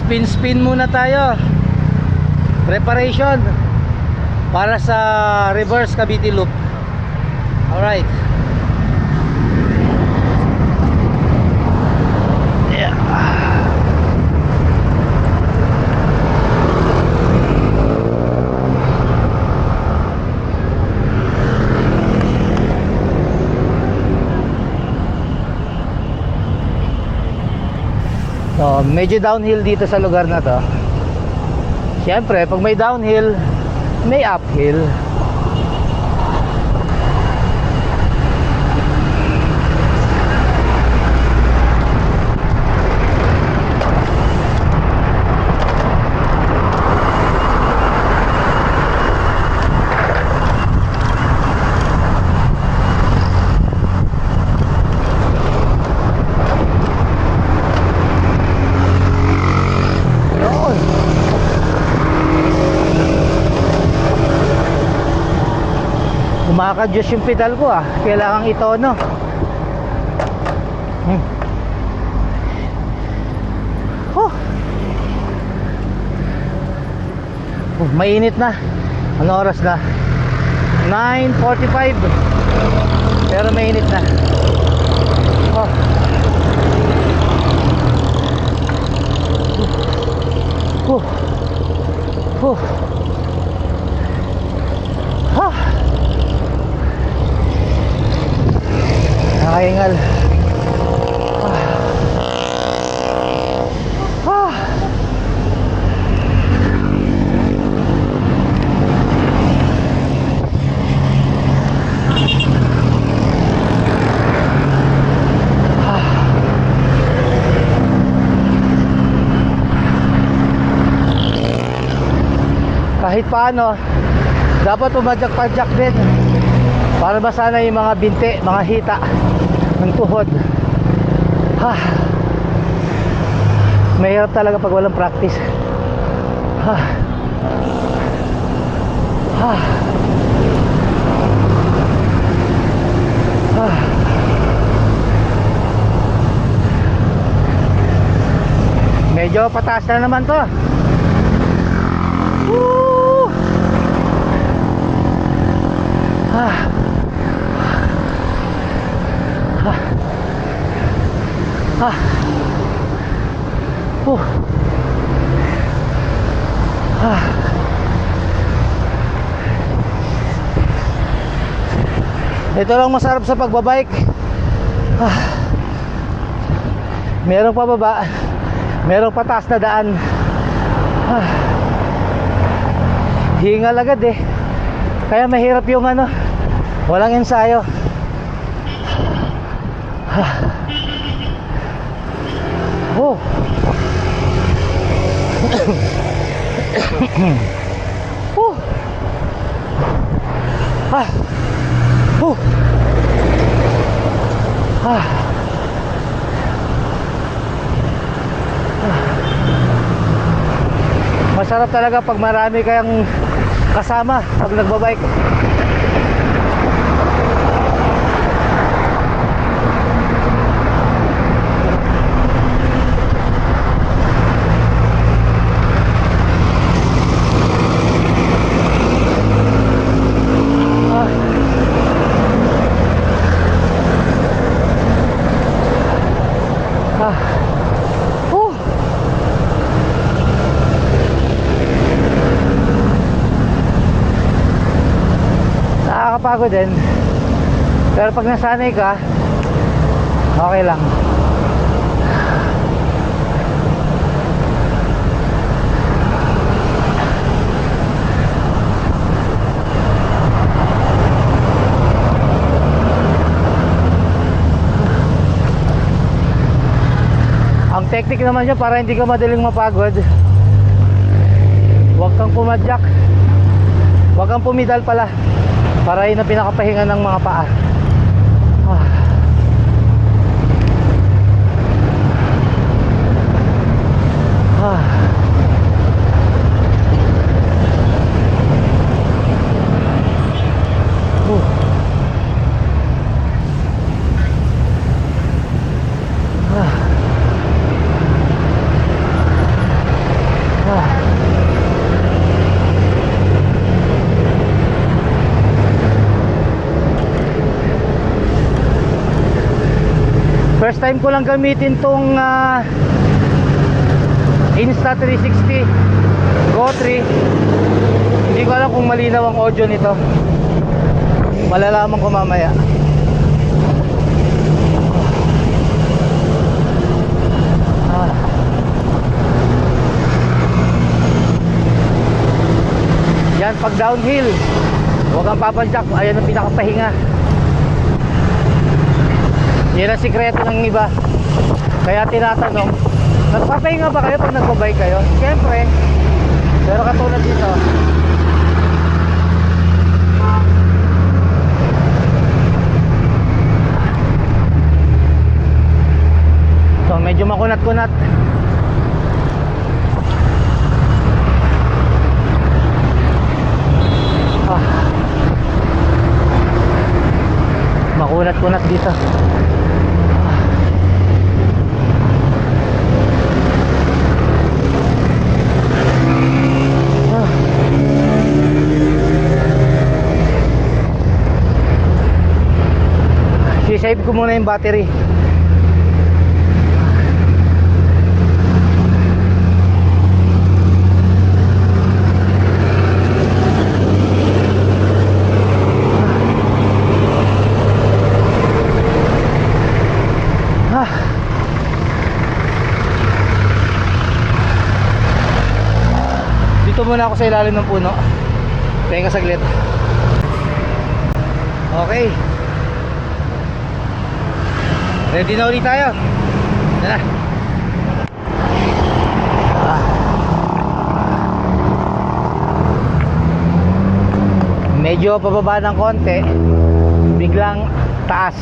Spin muna tayo. Preparation para sa reverse Cavite Loop. Alright. Yeah. So, medyo downhill dito sa lugar na to. Siyempre, pag may downhill, may uphill. Kumakadyos yung pedal ko ah. Kailangang itono. Mainit na. Ano oras na? 9:45. Pero mainit na. Nakahingal. Kahit paano, dapat umadyak-padyak din para masanay yung mga binti, mga hita ng tuhod. Mahirap talaga pag walang practice. Medyo pataas na naman to. Ito lang masarap sa pagbabike. Merong pababa, merong pataas na daan. Hingal agad eh. Kaya mahirap yung ano, walang ensayo. Masarap talaga pag marami kayang kasama pag nagbabike. Nakakapagod din. Pero pag nasanay ka, okay lang. Ang technique naman niya para hindi ka madaling mapagod, huwag kang pumadyak, huwag kang pumidal pala. Para yun ang pinakapahinga ng mga paa. First time ko lang gamitin tong Insta360 Go 3. Hindi ko alam kung malinaw ang audio nito. Malalaman ko mamaya. Yan, pag downhill, huwag kang papadyak. Ayan ang pinakapahinga. Yan ang sikreto ng iba. Kaya tinatanong, nagpapahinga ba kayo pag nagbabike kayo? Siyempre. Pero katulad dito, so medyo makunat-kunat. Makunat-kunat dito. I-save ko muna yung battery. Dito muna ako sa ilalim ng puno. Tingin ka saglit. Okay. Ready na ulit tayo. Tara. Medyo pababa ng konti, biglang taas.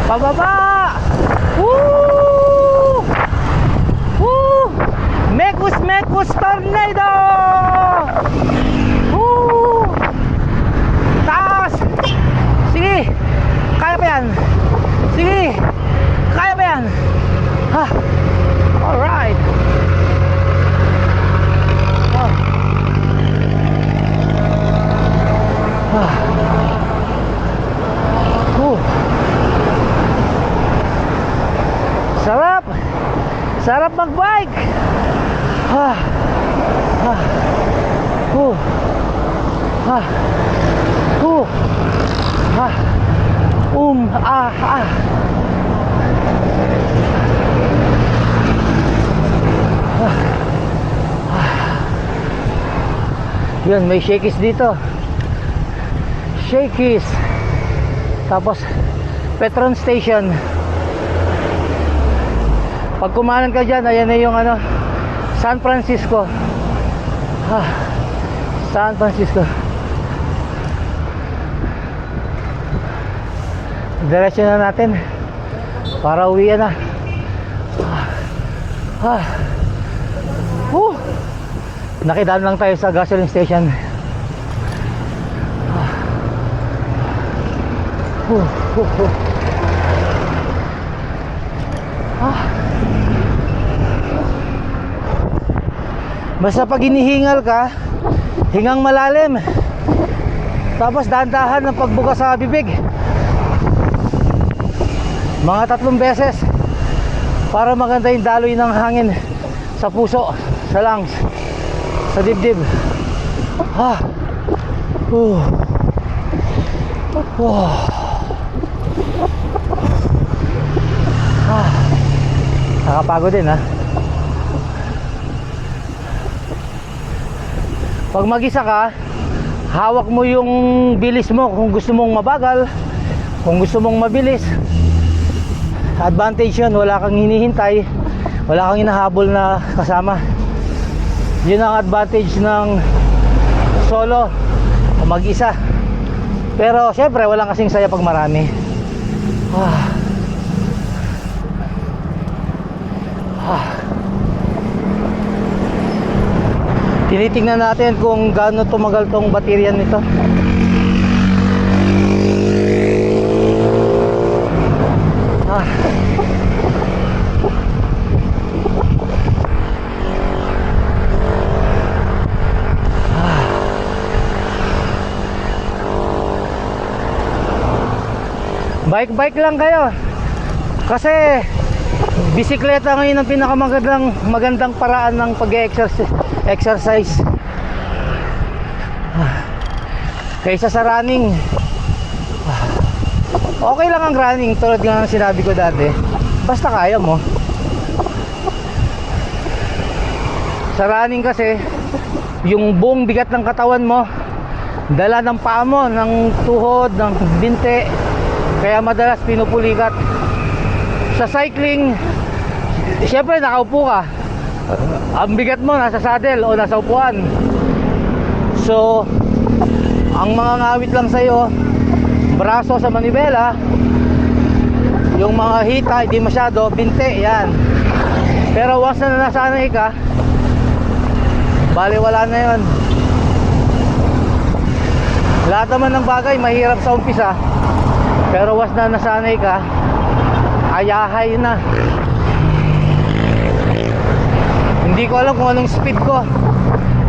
Pababa! Woo! Woo! Mekus tornado! Woo! Taas! Sige! Kaya pa yan! Sige! Kaya pa yan! Ha! Alright! Oh. Sarap! Sarap magbike! Ah. Ah. Ah. Ah. Ah. Yun, may shakies dito. Shakies. Tapos Petron Station. Pag kumanan ka dyan, ayan na yung ano, San Francisco. San Francisco. Diretso na natin para uwian na. Nakidaan lang tayo sa gasoline station. Basta pag hinihingal ka, hingang malalim. Tapos dahan-dahan ng pagbuka sa bibig. Mga 3 beses para maganda yung daloy ng hangin sa puso, sa lungs, sa dibdib. Nakapagod din, ha. Pag mag-isa ka, hawak mo yung bilis mo. Kung gusto mong mabagal, kung gusto mong mabilis, advantage yun. Wala kang hinihintay, wala kang hinahabol na kasama. Yun ang advantage ng solo o mag-isa. Pero syempre walang kasing saya pag marami. Tinitingnan natin kung gaano tumagal tong baterya nito. Bike lang kayo. Kasi bisikleta ngayon ang magandang paraan ng pag-exercise. Kaysa sa running. Okay lang ang running, tulad nga ng sinabi ko dati. Basta kaya mo. Sa running kasi, yung buong bigat ng katawan mo, dala ng paa mo, ng tuhod, ng binte, kaya madalas pinupulikat. Sa cycling, syempre nakaupo ka, ang bigat mo nasa saddle o nasa upuan. So ang mga ngawit lang sa'yo, braso sa manibela, yung mga hita hindi masyado, binte, yan. Pero once na nasanay ka, bali wala na yun. Lahat naman ng bagay mahirap sa umpisa, pero once na nasanay ka, ayahay na. Hindi ko alam kung anong speed ko,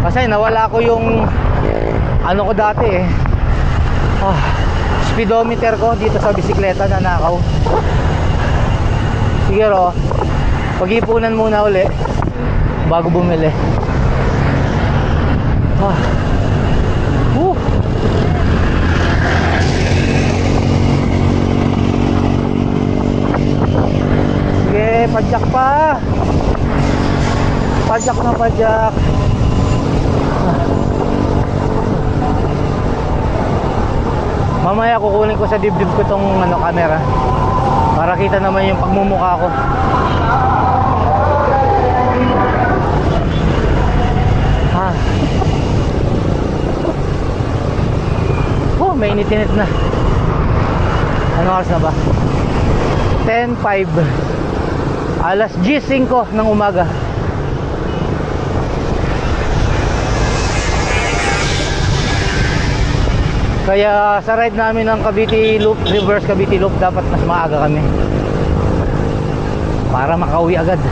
kasi nawala ko yung ano ko dati eh, speedometer ko dito sa bisikleta na nakaw. Siguro pag-ipunan muna uli bago bumili. Sige, padyak pa. Padyak na padyak. Mamaya kukunin ko sa dibdib ko tong camera para kita naman yung pagmumukha ko. May init-init na. Anong oras na ba? 10:05. Alas 10:05 ng umaga. Kaya sa ride namin ng Cavite Loop, reverse Cavite Loop, dapat mas maaga kami para makauwi agad.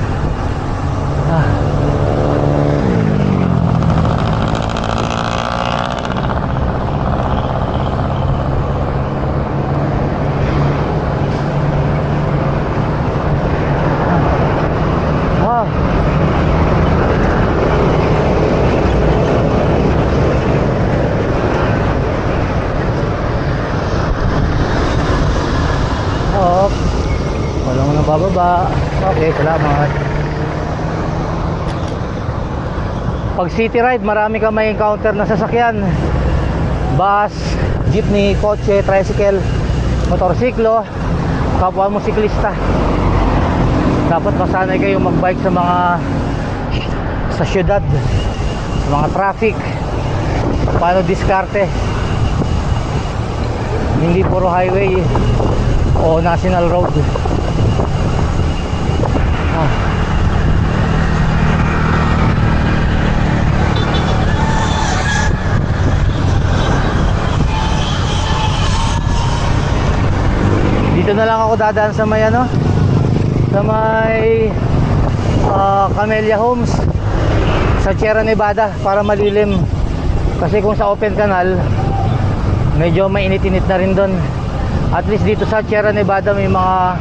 Walang nabababa. Okay, salamat. Pag city ride, marami ka may encounter na sasakyan. Bus, jeepney, kotse, tricycle, motorsiklo, kapwa mo siklista. Dapat masanay kayo magbike sa syudad, sa mga traffic. Paano diskarte? Hindi puro highway o national road. Dito na lang ako dadaan sa may sa may Camellia Homes sa Sierra Nevada para malilim, kasi kung sa open canal medyo mainit-init na rin doon. At least dito sa Sierra Nevada may mga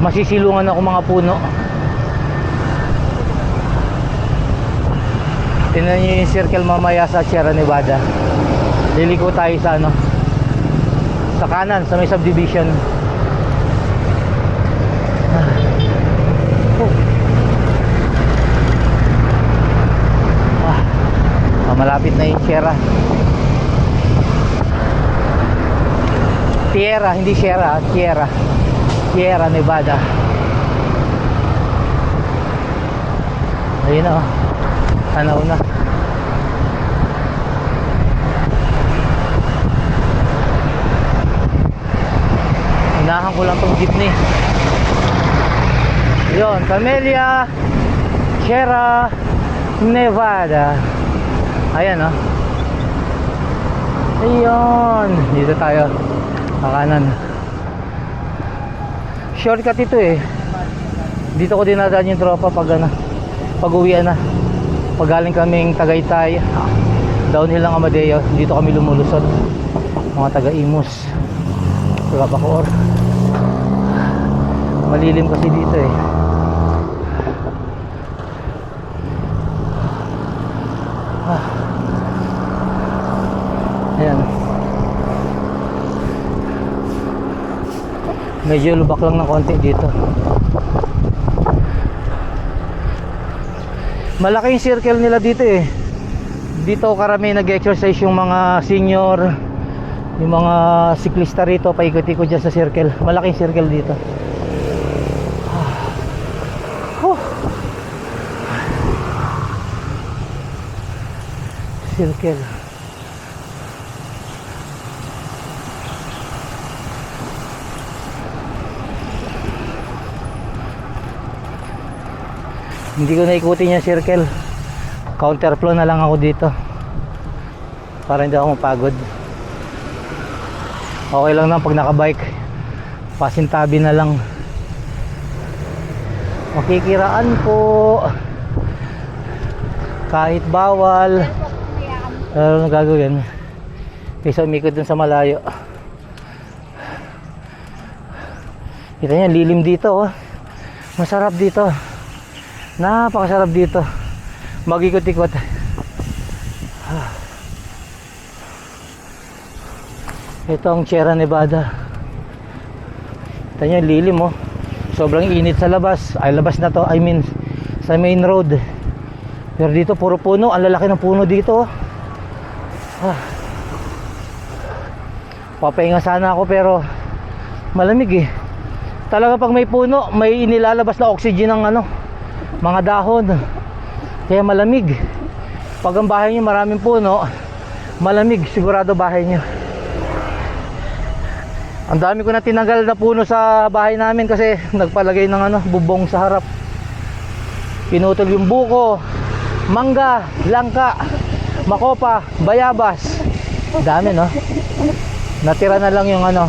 masisilungan ako mga puno. Tingnan nyo yung circle mamaya sa Sierra Nevada. Liliko tayo sa sa kanan, sa may subdivision. Malapit na yung Sierra. Sierra, hindi Sierra, Sierra. Sierra Nevada. Ayun tanaw na. Hinahan ko lang tong jeepney. Yun, Camellia, Sierra Nevada. Ayan ayun, dito tayo kanan. Shortcut ito dito ko dinadaan yung tropa pag uwian na. Pag galing kaming Tagaytay, downhill ng Amadeo, dito kami lumulusot, mga taga Imus, taga Bacoor. Malilim kasi dito eh. Ayan. Medyo lubak lang ng konti dito. Malaki yung circle nila dito eh. Dito karami nag-exercise yung mga senior, yung mga siklista rito, paikot-ikot dyan sa circle. Malaking circle dito. Circle. Hindi ko naikutin yung circle. Counterflow na lang ako dito para hindi ako mapagod. Okay lang na pag nakabike, pasintabi na lang. Makikiraan po kahit bawal, pero ano gagawin kaysa umikot dun sa malayo. Kita nyo, lilim dito oh. Masarap dito, napakasarap dito mag-ikot-ikot. Ito ang Sierra Nevada. Kita nyo, lilim oh. Sobrang init sa labas. Ay, labas na to, I mean sa main road. Pero dito puro puno. Ang lalaki ng puno dito oh. Papahinga sana ako pero malamig eh. Talaga pag may puno, may inilalabas na oxygen ng ano, mga dahon. Kaya malamig. Pag ang bahay nyo maraming puno, malamig sigurado bahay nyo. Ang dami ko na tinanggal na puno sa bahay namin kasi nagpalagay ng ano, bubong sa harap. Pinutol yung buko, mangga, langka, makopa, bayabas. Dami no. Natira na lang yung ano,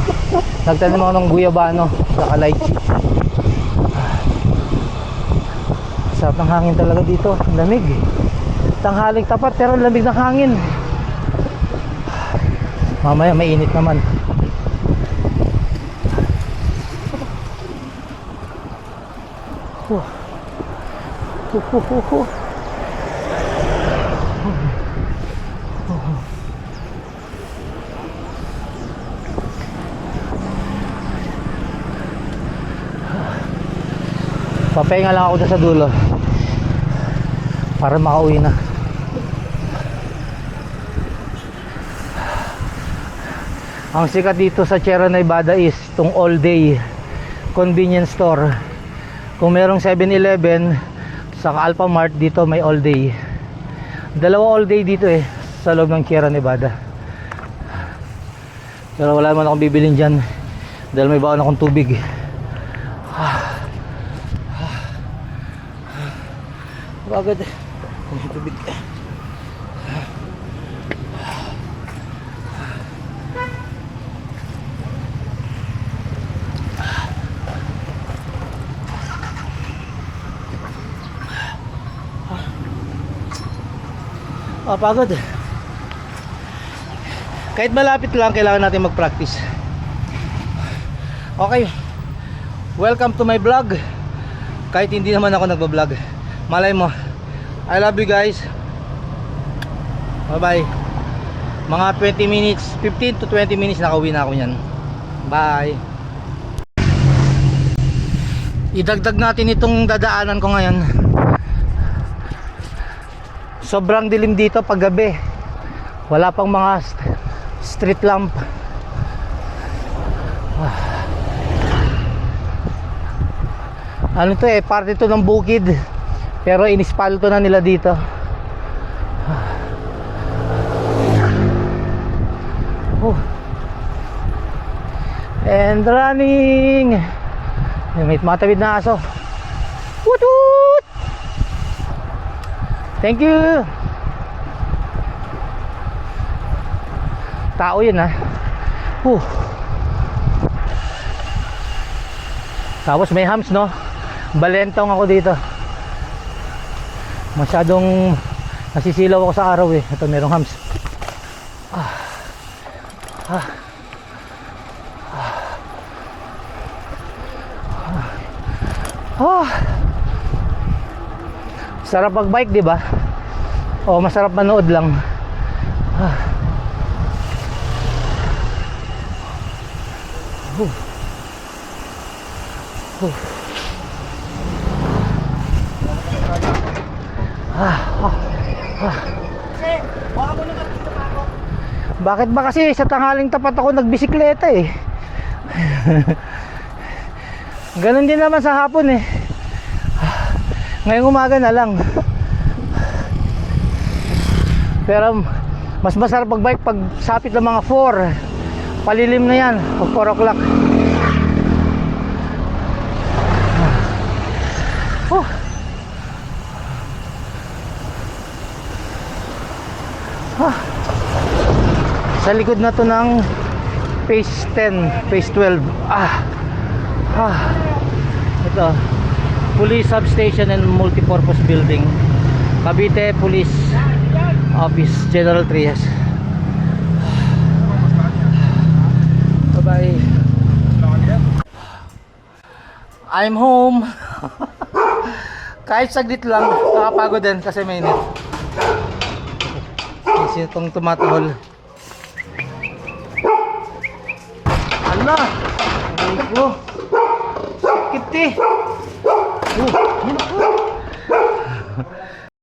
nagtanim ako ng guyabano saka lychee. Sarap ng hangin talaga dito, lamig. Tanghaling tapat pero lamig ng hangin. Mamaya mainit naman. Papahinga lang ako dyan sa dulo para makauwi na. Ang sikat dito sa Sierra Nevada is itong all day convenience store. Kung merong 7-Eleven sa Alphamart, dito may all day. Dalawa all day dito eh sa loob ng Sierra Nevada. Pero wala naman akong bibilin dyan dahil may baon akong tubig. Bagad tubig. Pagod. Kahit malapit lang, kailangan natin mag-practice. Okay, welcome to my vlog. Kahit hindi naman ako nagba-vlog, malay mo. I love you guys. Bye bye. Mga 20 minutes, 15 to 20 minutes nakauwi na ako yan. Bye. Idagdag natin itong dadaanan ko ngayon. Sobrang dilim dito pag gabi. Wala pang mga street lamp. Ano to eh, parte to ng bukid. Pero inispalto na nila dito. And running. May matawid na aso. Woot woot. Thank you. Tao yun ha. Tapos may hams no. Balentong ako dito. Masyadong nasisilaw ako sa araw eh. Ito merong hams. Oh. Sarap mag-bike, di ba? O masarap manood lang. Ah. Bakit ba kasi sa tanghaling tapat ako nagbisikleta eh? Ganon din naman sa hapon eh. Ngayong umaga na lang. Pero mas masarap magbike pag sapit ng mga 4. Palilim na yan pag 4 o'clock. Oh. Sa likod na to ng phase 10, phase 12. Ito, police substation and multipurpose building, Cavite Police Office, General Trias. Bye bye. I'm home. Kahit saglit lang, nakapagod din kasi mainit. Kasi itong tumatahol. Ala! Aray ko! Sakit eh! Oh, yan ako!